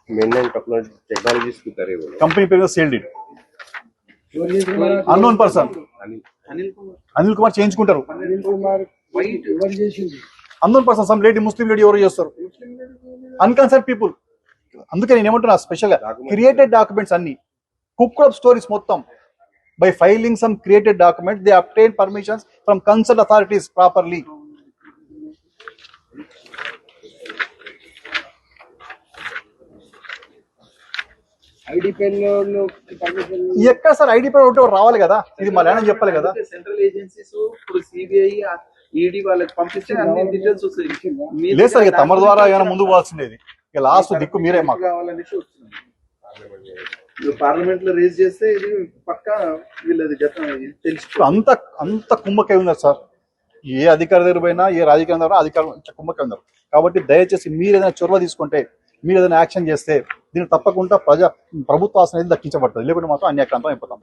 Technologies की करे वो कंपनी पे sailed it unknown person Anil Kumar చేయించుకుంటారు అన్నోన్ పర్సన్ సమ్ లేడీ ముస్లిం లేడీ ఎవరు చేస్తారు అన్కన్సర్న్ పీపుల్. అందుకే నేను ఏమంటున్నా స్పెషల్ గా క్రియేటెడ్ డాక్యుమెంట్స్ అన్ని కుక్డ్ అప్ స్టోరీస్ మొత్తం by filing some created documents they obtain permissions from concern authorities properly. ఎక్కడ సార్ ఐడి పెన్ ఉంటే రావాలి కదా, ఇది మా ల్యాండ్ చెప్పాలి కదా. సెంట్రల్ ఏజెన్సీస్ ఇప్పుడు సిబిఐ ఈడీ వాళ్ళకి పంపిస్తే అన్ని డీటెయిల్స్ వస్తాయి. లేదు సార్, ఇక తమ ద్వారా ఏమైనా ముందుకు పోవాల్సిండేది, ఇక లాస్ట్ దిక్కు మీరే మాకు కావాలనేసి వస్తుంది. పార్లమెంట్ లో రేజ్ చేస్తే ఇది పక్కా వీళ్ళది తెలుసు. అంత అంత కుంభకై ఉన్నారు సార్, ఏ అధికారి దగ్గర పోయినా ఏ రాజకీయం దగ్గర అధికారులు కుంభకై ఉన్నారు. కాబట్టి దయచేసి మీరు ఏదైనా చొరవ తీసుకుంటే, మీరు ఏదైనా యాక్షన్ చేస్తే దీన్ని తప్పకుండా ప్రభుత్వ ఆస్తి అనేది దక్కించబడుతుంది, లేకుంటే మాత్రం అన్యాక్రాంతం అయిపోతాం.